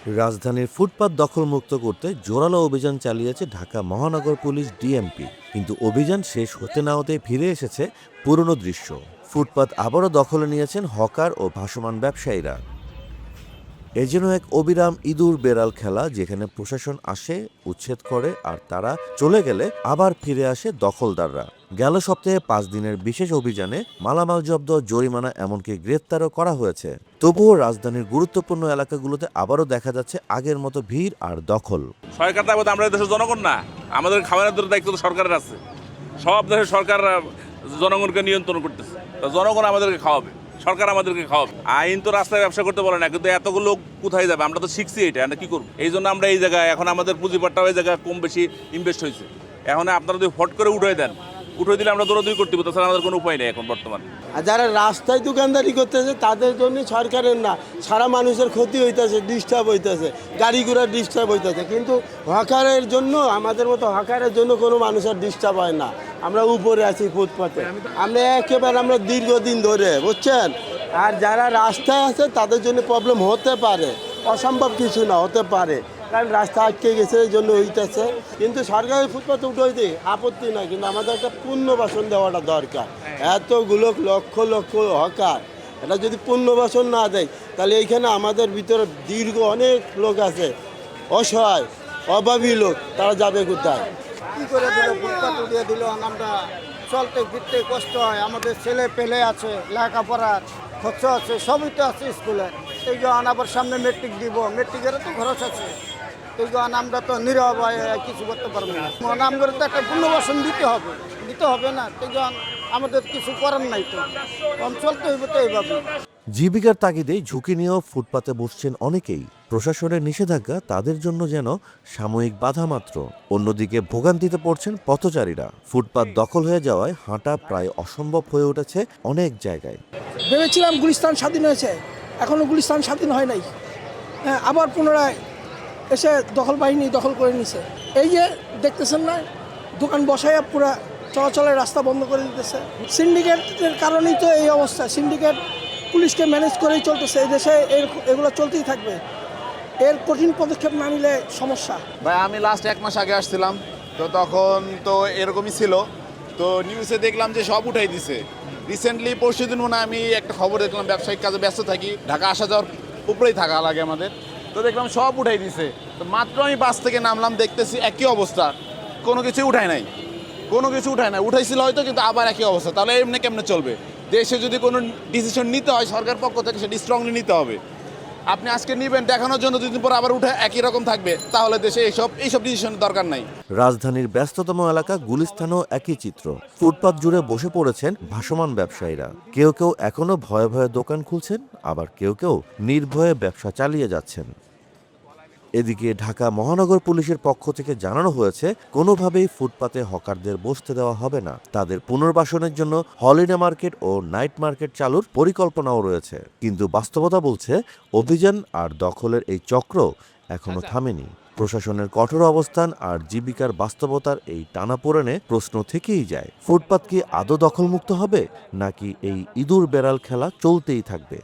রাজধানীর ফুটপাত দখলমুক্ত করতে জোরালো অভিযান চালিয়েছে ঢাকা মহানগর পুলিশ ডিএমপি। কিন্তু অভিযান শেষ হতে না হতে ফিরে এসেছে পুরনো দৃশ্য। ফুটপাত আবারও দখলে নিয়েছেন হকার ও ভাসমান ব্যবসায়ীরা। এ যেন এক অবিরাম ইঁদুর বেড়াল খেলা, যেখানে প্রশাসন আসে, উচ্ছেদ করে, আর তারা চলে গেলে আবার ফিরে আসে দখলদাররা। গেল সপ্তাহে 5 দিনের বিশেষ অভিযানে মালামাল জব্দ, জরিমানা, এমনকি গ্রেপ্তারও করা হয়েছে। তবুও রাজধানীর গুরুত্বপূর্ণ এলাকাগুলোতে আবারও দেখা যাচ্ছে আগের মতো ভিড় আর দখল। সরকার দাবি আমরা দেশের জনগণ না, আমাদের খাবারের দায়িত্ব তো সরকারের আছে। সব দেশের সরকার জনগণকে নিয়ন্ত্রণ করতেছে, জনগণ আমাদেরকে খাওয়াবে, সরকার আমাদেরকে খাওয়াবে। আইন তো রাস্তায় ব্যবসা করতে বলে না, কিন্তু এতগুলো কোথায় যাবে? আমরা তো শিখছি এটা, আমরা কি করবো? এই জন্য আমরা এই জায়গায় এখন আমাদের পুঁজিপাটটাও এই জায়গায় কম বেশি ইনভেস্ট হয়েছে। এখন আপনারা যদি ফট করে উঠে দেন, উঠে দিলে আমরা দৌড়াদৌড়ি করতে পারবো, তাছাড়া আমাদের কোনো উপায় নেই এখন বর্তমানে। আর যারা রাস্তায় দোকানদারি করতেছে তাদের জন্য সরকারের না, সারা মানুষের ক্ষতি হইতেছে, ডিস্টার্ব হইতেছে, গাড়ি ঘোড়ার ডিস্টার্ব হইতেছে। কিন্তু হকারের জন্য, আমাদের মতো হকারের জন্য কোনো মানুষের ডিস্টার্ব হয় না। আমরা উপরে আছি ফুটপাতে, আমরা দীর্ঘদিন ধরে, বুঝছেন। আর যারা রাস্তায় আছে তাদের জন্য প্রবলেম হতে পারে, অসম্ভব কিছু না, হতে পারে, কারণ রাস্তা আটকে গেছে, এই জন্য হইতেছে। কিন্তু সরকারি ফুটপাতে উঠে হইতে আপত্তি না, কিন্তু আমাদের একটা পুনর্বাসন দেওয়াটা দরকার। এতগুলো লক্ষ লক্ষ হকার, এটা যদি পুনর্বাসন না দেয় তাহলে এইখানে আমাদের ভিতরে দীর্ঘ অনেক লোক আছে, অসহায় অভাবী লোক, তারা যাবে কোথায়? কী করে দিল? ফুটপাত উঠিয়ে দিল, আমরা চলতে ফিরতে কষ্ট হয়, আমাদের ছেলে পেলে আছে, লেখাপড়ার খরচ আছে, সবই তো আছে স্কুলে। এই যখন আবার সামনে মেট্রিক দিব, মেট্রিকেরও তো খরচ আছে। এই যখন আমরা তো নীরব কিছু করতে পারবো না, আমাদের তো একটা পুনর্বাসন দিতে হবে না। এই যখন আমাদের কিছু করার নাই, তো চলতে হইব তো এইভাবে। জীবিকার তাগিদে ঝুঁকি নিয়েও ফুটপাতে বসছেন অনেকেই। প্রশাসনের নিষেধাজ্ঞা তাদের জন্য যেন সাময়িক বাধা মাত্র। অন্যদিকে ভোগান্তিতে পড়ছেন পথচারীরা। ফুটপাত দখল হয়ে যাওয়ায় হাঁটা প্রায় অসম্ভব হয়ে উঠেছে অনেক জায়গায়। ভেবেছিলাম গুলিস্তান স্বাধীন হয়েছে, এখনও গুলিস্তান স্বাধীন হয় নাই। হ্যাঁ, আবার পুনরায় এসে দখল বাহিনী দখল করে নিছে। এই যে দেখতেছেন না, দোকান বসাইয়া পুরা চলাচলের রাস্তা বন্ধ করে দিতেছে। সিন্ডিকেটের কারণেই তো এই অবস্থা। সিন্ডিকেট পুলিশকে ম্যানেজ করেই চলতেছে। এই দেশে এগুলো চলতেই থাকবে। এর কঠিন পদক্ষেপ না নিলে সমস্যা। ভাই, আমি লাস্ট 1 মাস আগে আসছিলাম, তো তখন তো এরকমই ছিল। তো নিউজে দেখলাম যে সব উঠাই দিছে। রিসেন্টলি পরশুদিন মনে আমি একটা খবর দেখলাম, ব্যবসায়িক কাজে ব্যস্ত থাকি, ঢাকা আসা যাওয়ার উপরেই থাকা লাগে আমাদের, তো দেখলাম সব উঠাই দিছে। তো মাত্র আমি বাস থেকে নামলাম, দেখতেছি একই অবস্থা, কোনো কিছু উঠায় নাই। উঠাইছিল হয়তো, কিন্তু আবার একই অবস্থা। তাহলে এমনি কেমনে চলবে? দেশে যদি কোনো ডিসিশন নিতে হয় সরকার পক্ষ থেকে, সেটি স্ট্রংলি নিতে হবে। আপনি আজকে নেবেন, দেখানোর জন্য 2 দিন পর আবার উঠে একই রকম থাকবে, তাহলে দেশে এইসব ডিসিশনের দরকার নাই। রাজধানীর ব্যস্ততম এলাকা গুলিস্তানও একই চিত্র। ফুটপাত জুড়ে বসে পড়েছেন ভাসমান ব্যবসায়ীরা। কেউ কেউ এখনো ভয়ে ভয়ে দোকান খুলছেন, আবার কেউ কেউ নির্ভয়ে ব্যবসা চালিয়ে যাচ্ছেন। এদিকে ঢাকা মহানগর পুলিশের পক্ষ থেকে জানানো হয়েছে, কোনোভাবেই ফুটপাতে হকারদের বসতে দেওয়া হবে না। তাদের পুনর্বাসনের জন্য হলিডে মার্কেট ও নাইট মার্কেট চালুর পরিকল্পনাও রয়েছে। কিন্তু বাস্তবতা বলছে, অভিযান আর দখলের এই চক্র এখনো থামেনি। প্রশাসনের কঠোর অবস্থান আর জীবিকার বাস্তবতার এই টানাপোড়েনে প্রশ্ন থেকেই যায়, ফুটপাত কি আদৌ দখলমুক্ত হবে, নাকি এই ইঁদুর বেড়াল খেলা চলতেই থাকবে?